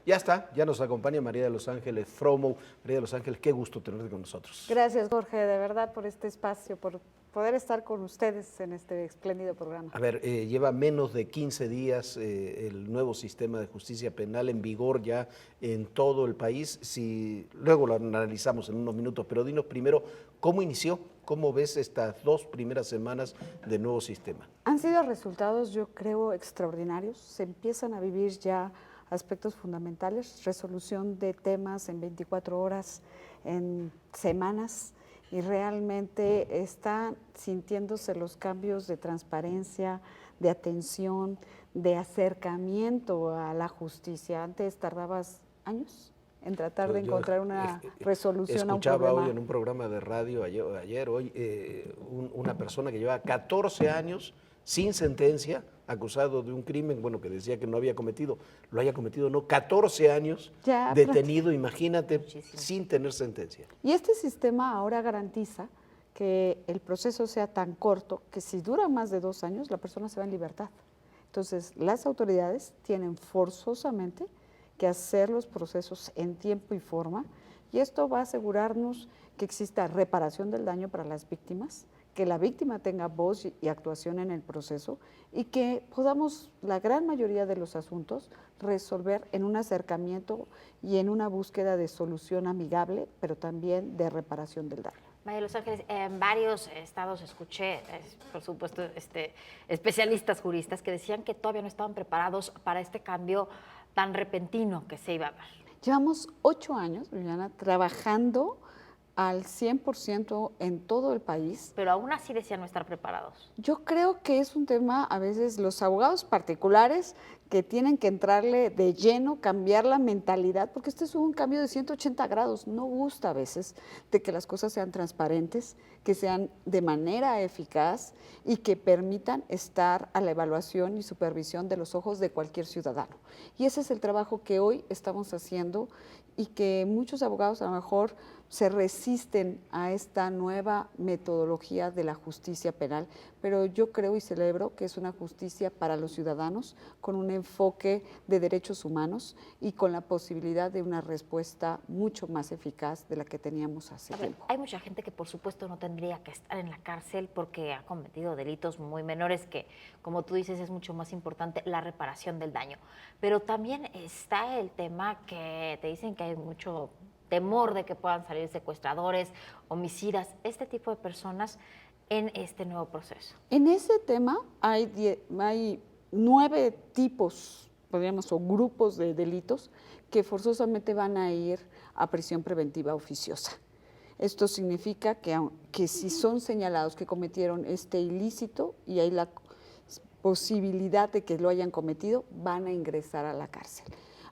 Ya está, ya nos acompaña María de los Ángeles Fromo. María de los Ángeles, qué gusto tenerte con nosotros. Gracias, Jorge, de verdad, por este espacio, por poder estar con ustedes en este espléndido programa. A ver, lleva menos de 15 días el nuevo sistema de justicia penal en vigor ya en todo el país. Si, luego lo analizamos en unos minutos, pero dinos primero, ¿cómo inició? ¿Cómo ves estas 2 primeras semanas del nuevo sistema? Han sido resultados, yo creo, extraordinarios. Se empiezan a vivir ya aspectos fundamentales, resolución de temas en 24 horas, en semanas, y realmente están sintiéndose los cambios de transparencia, de atención, de acercamiento a la justicia. Antes tardabas años en tratar de encontrar una resolución a un problema. Escuchaba hoy en un programa de radio, una persona que lleva 14 años sin sentencia, acusado de un crimen, bueno, que decía que no había cometido, lo haya cometido, no, 14 años Ya, detenido, imagínate, Muchísimo. sin tener sentencia. Y este sistema ahora garantiza que el proceso sea tan corto que si dura más de 2 años, la persona se va en libertad. Entonces, las autoridades tienen forzosamente que hacer los procesos en tiempo y forma, y esto va a asegurarnos que exista reparación del daño para las víctimas, que la víctima tenga voz y actuación en el proceso y que podamos, la gran mayoría de los asuntos, resolver en un acercamiento y en una búsqueda de solución amigable, pero también de reparación del daño. María de los Ángeles, en varios estados escuché, por supuesto, especialistas juristas que decían que todavía no estaban preparados para este cambio tan repentino que se iba a dar. Llevamos 8 años, Viviana, trabajando al 100% en todo el país. Pero aún así decían no estar preparados. Yo creo que es un tema, a veces los abogados particulares que tienen que entrarle de lleno, cambiar la mentalidad, porque este es un cambio de 180 grados. No gusta a veces de que las cosas sean transparentes, que sean de manera eficaz y que permitan estar a la evaluación y supervisión de los ojos de cualquier ciudadano. Y ese es el trabajo que hoy estamos haciendo y que muchos abogados a lo mejor se resisten a esta nueva metodología de la justicia penal, pero yo creo y celebro que es una justicia para los ciudadanos con un enfoque de derechos humanos y con la posibilidad de una respuesta mucho más eficaz de la que teníamos hace tiempo. Hay mucha gente que por supuesto no tendría que estar en la cárcel porque ha cometido delitos muy menores que, como tú dices, es mucho más importante la reparación del daño. Pero también está el tema que te dicen que hay mucho temor de que puedan salir secuestradores, homicidas, este tipo de personas en este nuevo proceso. En ese tema hay 9 tipos, podríamos, o grupos de delitos que forzosamente van a ir a prisión preventiva oficiosa. Esto significa que si son señalados que cometieron este ilícito y hay la posibilidad de que lo hayan cometido, van a ingresar a la cárcel.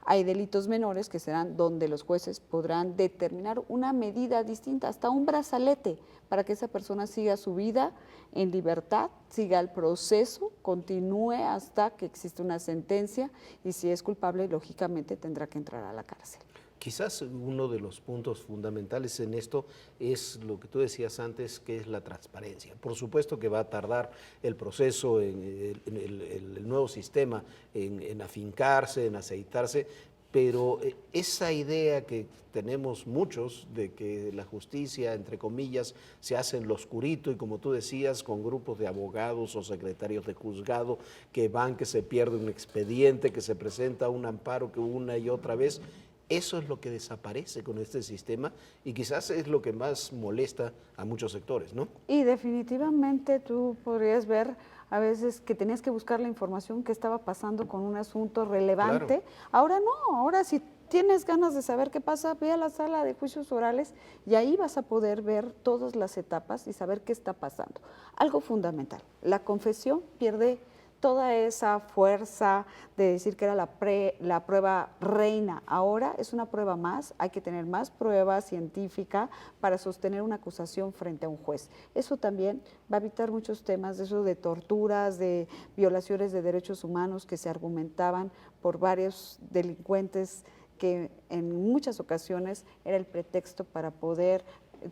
Hay delitos menores que serán donde los jueces podrán determinar una medida distinta, hasta un brazalete, para que esa persona siga su vida en libertad, siga el proceso, continúe hasta que existe una sentencia y si es culpable, lógicamente tendrá que entrar a la cárcel. Quizás uno de los puntos fundamentales en esto es lo que tú decías antes, que es la transparencia. Por supuesto que va a tardar el proceso en el nuevo sistema, en afincarse, en aceitarse, pero esa idea que tenemos muchos de que la justicia, entre comillas, se hace en lo oscurito y como tú decías, con grupos de abogados o secretarios de juzgado que van, que se pierde un expediente, que se presenta un amparo que una y otra vez. Eso es lo que desaparece con este sistema y quizás es lo que más molesta a muchos sectores, ¿no? Y definitivamente tú podrías ver a veces que tenías que buscar la información que estaba pasando con un asunto relevante. Claro. Ahora no, ahora si tienes ganas de saber qué pasa, ve a la sala de juicios orales y ahí vas a poder ver todas las etapas y saber qué está pasando. Algo fundamental, la confesión pierde toda esa fuerza de decir que era la prueba reina. Ahora es una prueba más, hay que tener más prueba científica para sostener una acusación frente a un juez. Eso también va a evitar muchos temas de eso de torturas, de violaciones de derechos humanos que se argumentaban por varios delincuentes que en muchas ocasiones era el pretexto para poder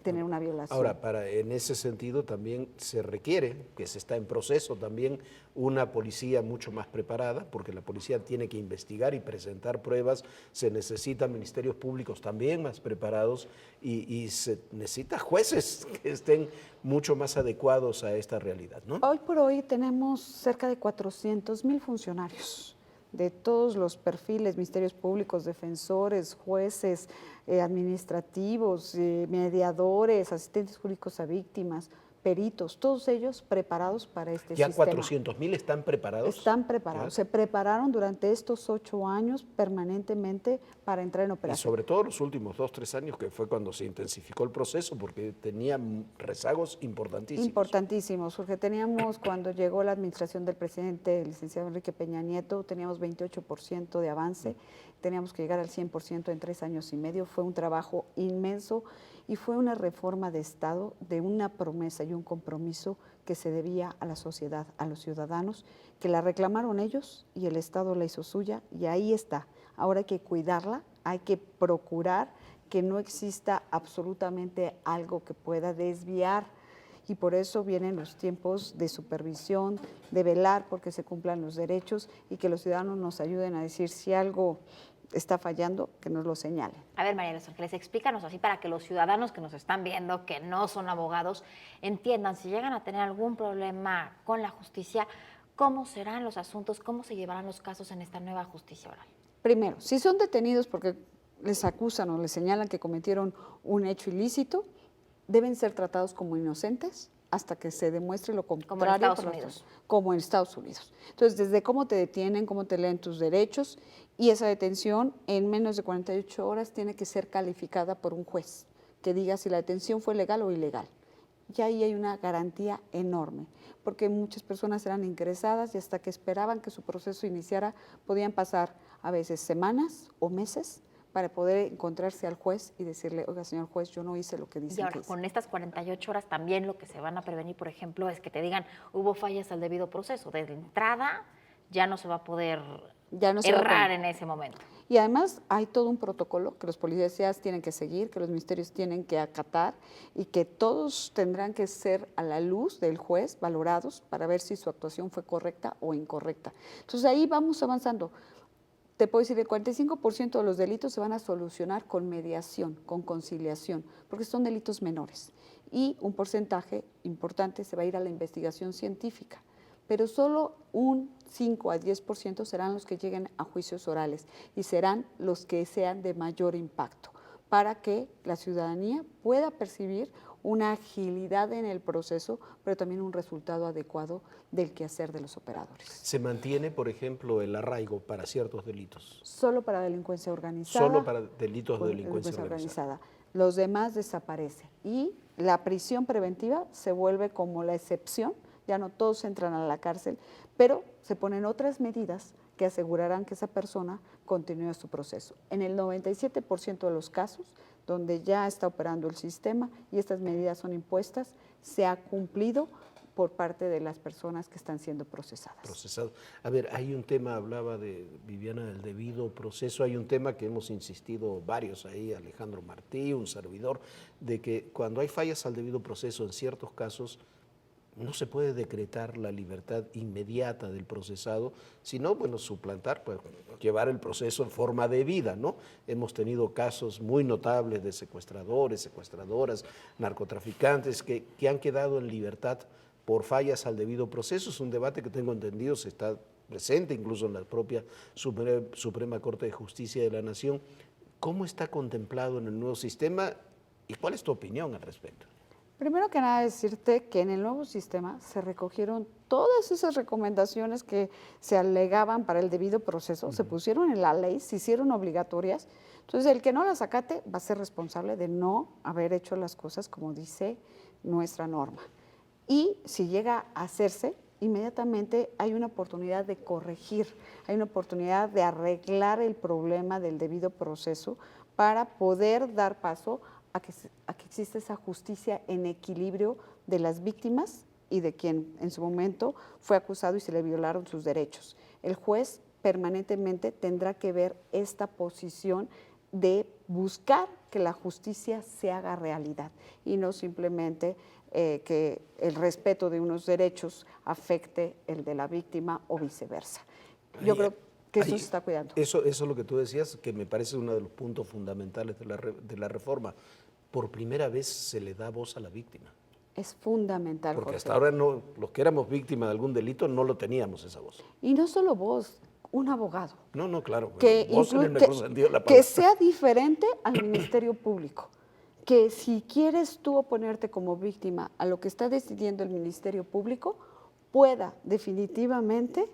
tener una violación. Ahora, en ese sentido también se requiere, que se está en proceso también, una policía mucho más preparada, porque la policía tiene que investigar y presentar pruebas, se necesitan ministerios públicos también más preparados y se necesita jueces que estén mucho más adecuados a esta realidad, ¿no? Hoy por hoy tenemos cerca de 400,000 funcionarios de todos los perfiles, ministerios públicos, defensores, jueces, administrativos, mediadores, asistentes jurídicos a víctimas, peritos, todos ellos preparados para este ¿Ya sistema. 400,000 están preparados? Están preparados, se prepararon durante estos 8 años permanentemente para entrar en Y operación. sobre todo los últimos 2, 3 años, que fue cuando se intensificó el proceso, porque tenía rezagos importantísimos. Importantísimos, porque teníamos, cuando llegó la administración del presidente, el licenciado Enrique Peña Nieto, teníamos 28% de avance, teníamos que llegar al 100% en 3 años y medio, fue un trabajo inmenso y fue una reforma de Estado, de una promesa y un compromiso que se debía a la sociedad, a los ciudadanos, que la reclamaron ellos y el Estado la hizo suya y ahí está. Ahora hay que cuidarla, hay que procurar que no exista absolutamente algo que pueda desviar y por eso vienen los tiempos de supervisión, de velar porque se cumplan los derechos y que los ciudadanos nos ayuden a decir si algo está fallando, que nos lo señalen. A ver, María Los Ángeles, explícanos así para que los ciudadanos que nos están viendo, que no son abogados, entiendan si llegan a tener algún problema con la justicia, cómo serán los asuntos, cómo se llevarán los casos en esta nueva justicia oral. Primero, si son detenidos porque les acusan o les señalan que cometieron un hecho ilícito, deben ser tratados como inocentes hasta que se demuestre lo contrario. Como en Estados Unidos. Como en Estados Unidos. Entonces, desde cómo te detienen, cómo te leen tus derechos, y esa detención en menos de 48 horas tiene que ser calificada por un juez, que diga si la detención fue legal o ilegal. Y ahí hay una garantía enorme, porque muchas personas eran ingresadas y hasta que esperaban que su proceso iniciara, podían pasar a veces semanas o meses para poder encontrarse al juez y decirle, oiga, señor juez, yo no hice lo que dicen Y ahora, que hice. con estas 48 horas también lo que se van a prevenir, por ejemplo, es que te digan, hubo fallas al debido proceso. Desde entrada ya no se va a poder errar en ese momento. Y además hay todo un protocolo que los policías tienen que seguir, que los ministerios tienen que acatar y que todos tendrán que ser a la luz del juez valorados para ver si su actuación fue correcta o incorrecta. Entonces ahí vamos avanzando. Te puedo decir, el 45% de los delitos se van a solucionar con mediación, con conciliación, porque son delitos menores. Y un porcentaje importante se va a ir a la investigación científica, pero solo un 5 a 10% serán los que lleguen a juicios orales y serán los que sean de mayor impacto, para que la ciudadanía pueda percibir una agilidad en el proceso, pero también un resultado adecuado del quehacer de los operadores. ¿Se mantiene, por ejemplo, el arraigo para ciertos delitos? Solo para delincuencia organizada. Solo para delitos de delincuencia organizada. Los demás desaparecen y la prisión preventiva se vuelve como la excepción, ya no todos entran a la cárcel, pero se ponen otras medidas que asegurarán que esa persona continúe su proceso. En el 97% de los casos, donde ya está operando el sistema y estas medidas son impuestas, se ha cumplido por parte de las personas que están siendo procesadas. A ver, hay un tema, hablaba de Viviana del debido proceso, hay un tema que hemos insistido varios ahí, Alejandro Martí, un servidor, de que cuando hay fallas al debido proceso, en ciertos casos, no se puede decretar la libertad inmediata del procesado, sino, bueno, suplantar, pues, llevar el proceso en forma debida, ¿no? Hemos tenido casos muy notables de secuestradores, secuestradoras, narcotraficantes que han quedado en libertad por fallas al debido proceso. Es un debate que tengo entendido se está presente incluso en la propia Suprema Corte de Justicia de la Nación. ¿Cómo está contemplado en el nuevo sistema y cuál es tu opinión al respecto? Primero que nada decirte que en el nuevo sistema se recogieron todas esas recomendaciones que se alegaban para el debido proceso, se pusieron en la ley, se hicieron obligatorias. Entonces el que no las acate va a ser responsable de no haber hecho las cosas como dice nuestra norma. Y si llega a hacerse, inmediatamente hay una oportunidad de corregir, hay una oportunidad de arreglar el problema del debido proceso para poder dar paso a que exista esa justicia en equilibrio de las víctimas y de quien en su momento fue acusado y se le violaron sus derechos. El juez permanentemente tendrá que ver esta posición de buscar que la justicia se haga realidad y no simplemente que el respeto de unos derechos afecte el de la víctima o viceversa. Yo creo que eso se está cuidando. Eso es lo que tú decías, que me parece uno de los puntos fundamentales de la reforma. Por primera vez se le da voz a la víctima. Es fundamental, Porque Jorge. hasta ahora no, los que éramos víctimas de algún delito no lo teníamos esa voz. Y no solo vos, un abogado. No, claro. Que, Vos en el mejor sentido de la que palabra. sea diferente al Ministerio Público. Que si quieres tú oponerte como víctima a lo que está decidiendo el Ministerio Público, pueda definitivamente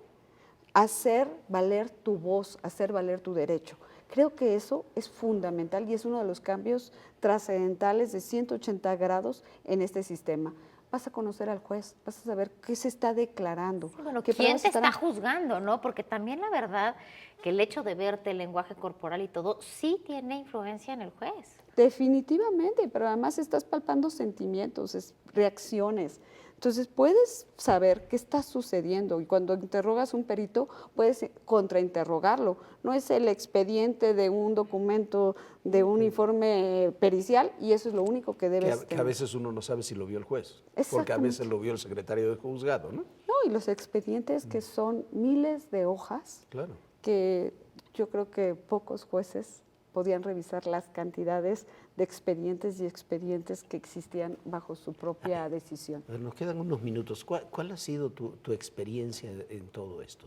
hacer valer tu voz, hacer valer tu derecho. Creo que eso es fundamental y es uno de los cambios trascendentales de 180 grados en este sistema. Vas a conocer al juez, vas a saber qué se está declarando. Sí, bueno, qué ¿quién pruebas te están- está juzgando, no? Porque también la verdad que el hecho de verte, el lenguaje corporal y todo, sí tiene influencia en el juez. Definitivamente, pero además estás palpando sentimientos, reacciones. Entonces puedes saber qué está sucediendo y cuando interrogas a un perito puedes contrainterrogarlo. No es el expediente de un documento, de un informe pericial y eso es lo único que debes Que a tener. veces uno no sabe si lo vio el juez, porque a Exactamente. veces lo vio el secretario de juzgado, ¿no? No, y los expedientes que son miles de hojas, Claro. que yo creo que pocos jueces podían revisar las cantidades de expedientes y expedientes que existían bajo su propia decisión. A ver, nos quedan unos minutos. ¿Cuál ha sido tu experiencia en todo esto?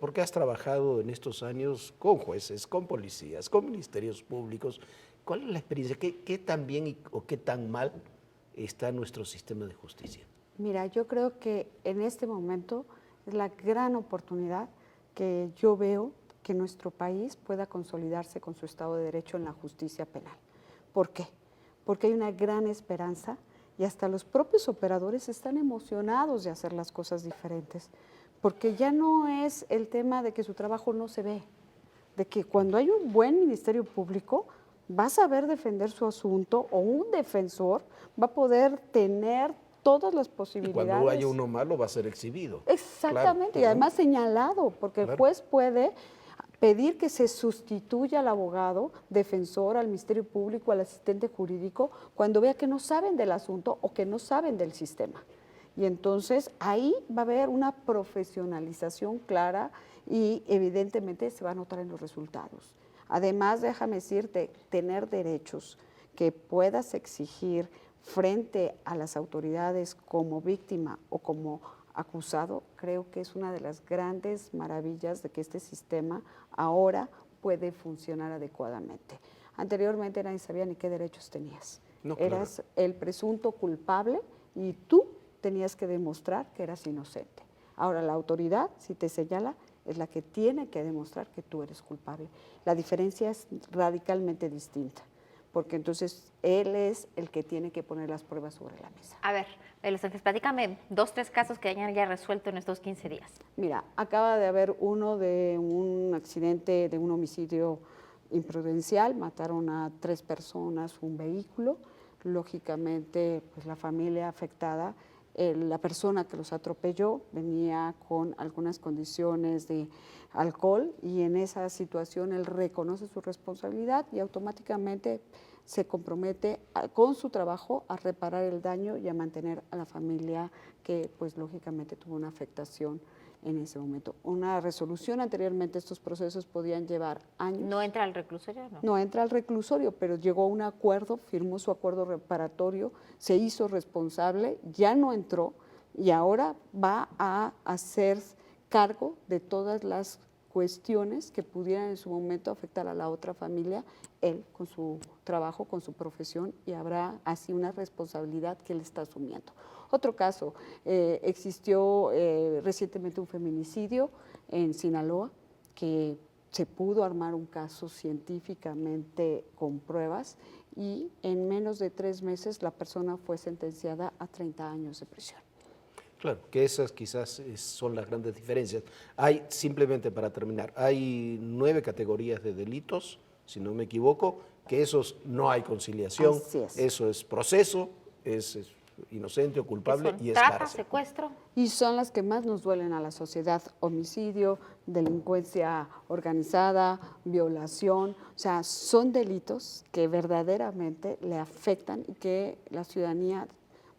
Porque has trabajado en estos años con jueces, con policías, con ministerios públicos. ¿Cuál es la experiencia? ¿Qué tan bien o qué tan mal está nuestro sistema de justicia? Mira, yo creo que en este momento es la gran oportunidad que yo veo que nuestro país pueda consolidarse con su Estado de Derecho en la justicia penal. ¿Por qué? Porque hay una gran esperanza y hasta los propios operadores están emocionados de hacer las cosas diferentes, porque ya no es el tema de que su trabajo no se ve, de que cuando hay un buen Ministerio Público va a saber defender su asunto o un defensor va a poder tener todas las Y posibilidades. cuando haya uno malo va a ser exhibido. Exactamente, Claro, y además señalado, porque el Claro. juez puede pedir que se sustituya al abogado, defensor, al Ministerio Público, al asistente jurídico, cuando vea que no saben del asunto o que no saben del sistema. Y entonces ahí va a haber una profesionalización clara y evidentemente se va a notar en los resultados. Además, déjame decirte, tener derechos que puedas exigir frente a las autoridades como víctima o como acusado, creo que es una de las grandes maravillas de que este sistema ahora puede funcionar adecuadamente. Anteriormente nadie sabía ni qué derechos tenías. No, claro. Eras el presunto culpable y tú tenías que demostrar que eras inocente. Ahora la autoridad, si te señala, es la que tiene que demostrar que tú eres culpable. La diferencia es radicalmente distinta, porque entonces él es el que tiene que poner las pruebas sobre la mesa. A ver, Los Ángeles, platícame 2, 3 casos que hayan ya resuelto en estos 15 días. Mira, acaba de haber uno de un accidente, de un homicidio imprudencial, mataron a 3 personas, un vehículo, lógicamente pues la familia afectada, la persona que los atropelló venía con algunas condiciones de alcohol y en esa situación él reconoce su responsabilidad y automáticamente se compromete con su trabajo a reparar el daño y a mantener a la familia que pues lógicamente tuvo una afectación en ese momento. Una resolución, anteriormente estos procesos podían llevar años. ¿No entra al reclusorio? No entra al reclusorio, pero llegó a un acuerdo, firmó su acuerdo reparatorio, se hizo responsable, ya no entró y ahora va a hacer cargo de todas las cuestiones que pudieran en su momento afectar a la otra familia, él con su trabajo, con su profesión, y habrá así una responsabilidad que él está asumiendo. Otro caso, existió recientemente un feminicidio en Sinaloa, que se pudo armar un caso científicamente con pruebas y en menos de 3 meses la persona fue sentenciada a 30 años de prisión. Claro, que esas quizás son las grandes diferencias. Hay, simplemente para terminar, hay 9 categorías de delitos, si no me equivoco, que esos no hay conciliación, Así es. eso es proceso, es inocente o Que culpable son y es trata, cárcel. secuestro. Y son las que más nos duelen a la sociedad: homicidio, delincuencia organizada, violación. O sea, son delitos que verdaderamente le afectan y que la ciudadanía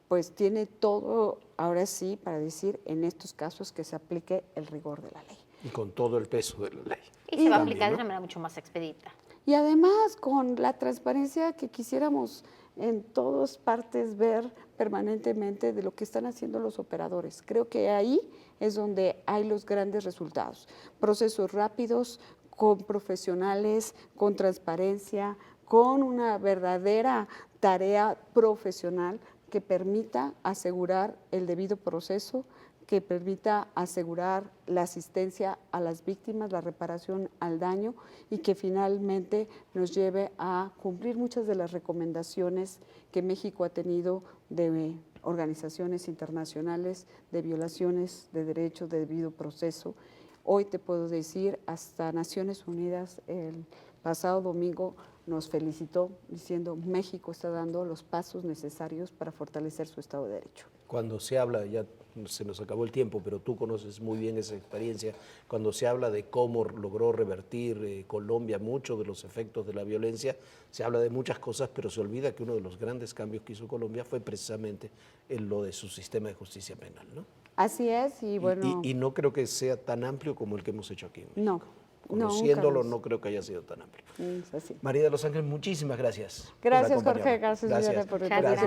pues tiene todo, ahora sí, para decir en estos casos que se aplique el rigor de la ley. Y con todo el peso de la ley. Y se va a también, aplicar de ¿no? una manera mucho más expedita. Y además con la transparencia que quisiéramos en todas partes ver permanentemente de lo que están haciendo los operadores. Creo que ahí es donde hay los grandes resultados. Procesos rápidos, con profesionales, con transparencia, con una verdadera tarea profesional que permita asegurar el debido proceso, que permita asegurar la asistencia a las víctimas, la reparación al daño y que finalmente nos lleve a cumplir muchas de las recomendaciones que México ha tenido de organizaciones internacionales de violaciones de derechos de debido proceso. Hoy te puedo decir, hasta Naciones Unidas el pasado domingo nos felicitó diciendo México está dando los pasos necesarios para fortalecer su Estado de Derecho. Cuando se habla, ya se nos acabó el tiempo, pero tú conoces muy bien esa experiencia, cuando se habla de cómo logró revertir Colombia muchos de los efectos de la violencia, se habla de muchas cosas, pero se olvida que uno de los grandes cambios que hizo Colombia fue precisamente en lo de su sistema de justicia penal, ¿no? Así es, y bueno... Y no creo que sea tan amplio como el que hemos hecho aquí en México. No. Conociéndolo, nunca no creo que haya sido tan amplio. es así. María de los Ángeles, muchísimas gracias. Gracias, por Jorge. acompañarnos. Gracias, Viviana, por el Gracias.